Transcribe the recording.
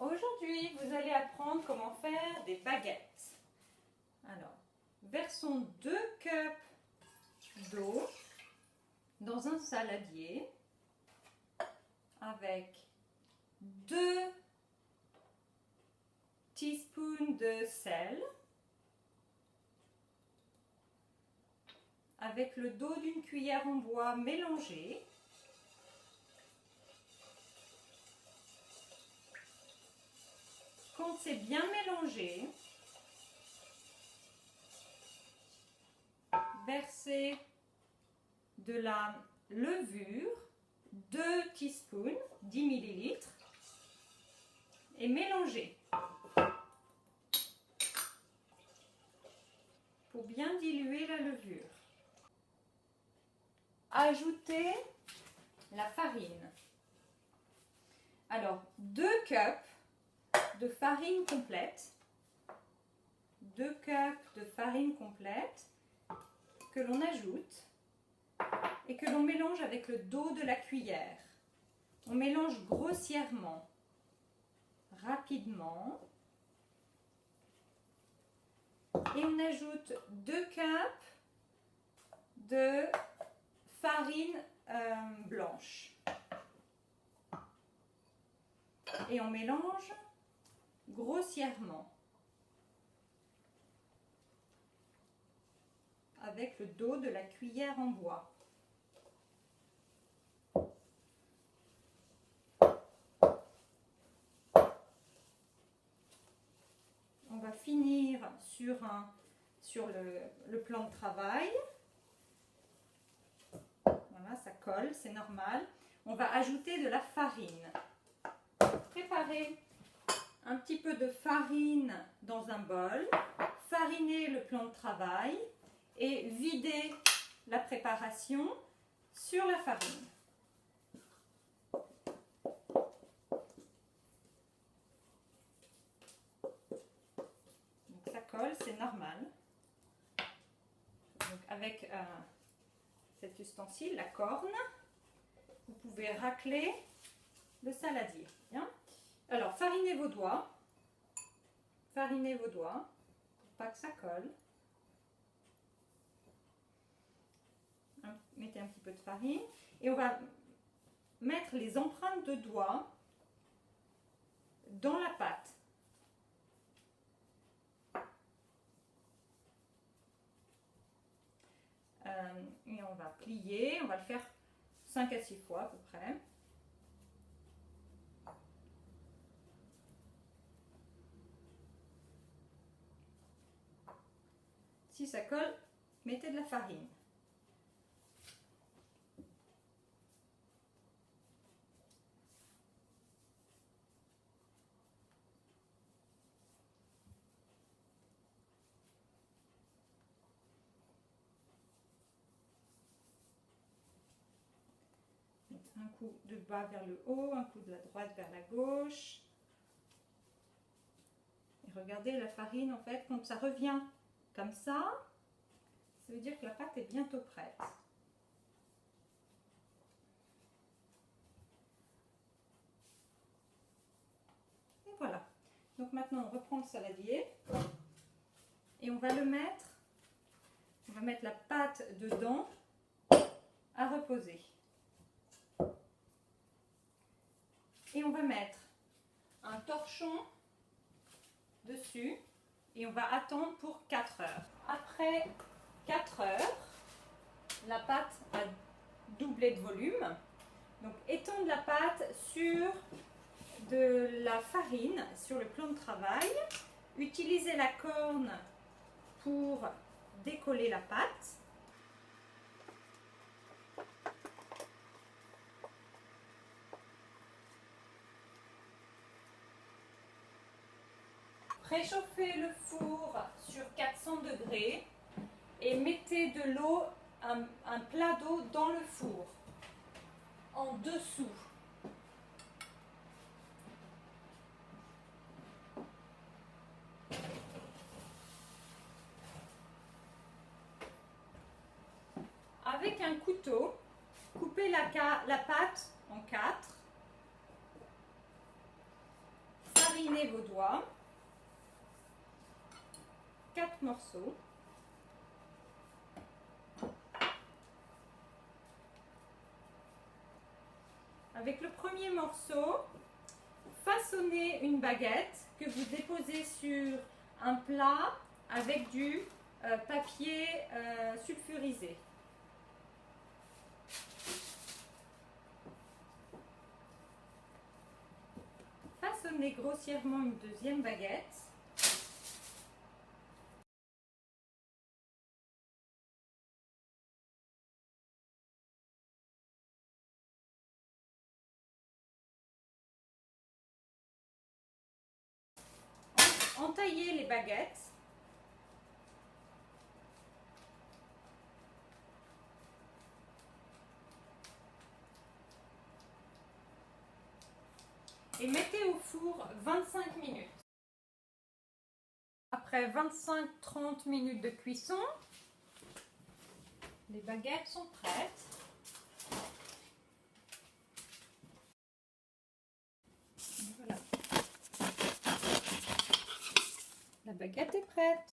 Aujourd'hui, vous allez apprendre comment faire des baguettes. Alors, versons 2 cups d'eau dans un saladier avec 2 teaspoons de sel, avec le dos d'une cuillère en bois mélangé. Quand c'est bien mélangé, versez de la levure, 2 teaspoons, 10 ml, et mélangez pour bien diluer la levure. Ajoutez la farine. Alors, 2 cups de farine complète, 2 cups de farine complète que l'on ajoute et que l'on mélange avec le dos de la cuillère. On mélange grossièrement, rapidement, et on ajoute 2 cups de farine blanche. Et on mélange grossièrement avec le dos de la cuillère en bois. On va finir sur le plan de travail. Voilà, ça colle, c'est normal. On va ajouter de la farine. Préparez un petit peu de farine dans un bol, farinez le plan de travail et videz la préparation sur la farine. Donc ça colle, c'est normal. Donc avec cet ustensile, la corne, vous pouvez racler le saladier. Bien. Alors, farinez vos doigts pour pas que ça colle. Mettez un petit peu de farine et on va mettre les empreintes de doigts dans la pâte. Et on va plier, on va le faire 5 à 6 fois à peu près. Si ça colle, mettez de la farine. Un coup de bas vers le haut, un coup de la droite vers la gauche. Et regardez la farine, en fait, quand ça revient comme ça veut dire que la pâte est bientôt prête. Et voilà. Donc maintenant, on reprend le saladier et on va mettre la pâte dedans à reposer. Et on va mettre un torchon dessus et on va attendre pour 4 heures. Après 4 heures, la pâte a doublé de volume. Donc étendre la pâte sur de la farine sur le plan de travail. Utilisez la corne pour décoller la pâte. Préchauffez le four sur 400 degrés et mettez de l'eau, un plat d'eau dans le four, en dessous. Avec un couteau, coupez la pâte en 4. inclinez vos doigts. 4 morceaux. Avec le premier morceau, façonnez une baguette que vous déposez sur un plat avec du papier sulfurisé. Façonnez grossièrement une deuxième baguette. Entaillez les baguettes. Et mettez au four 25 minutes. Après 25-30 minutes de cuisson, les baguettes sont prêtes. Voilà. La baguette est prête.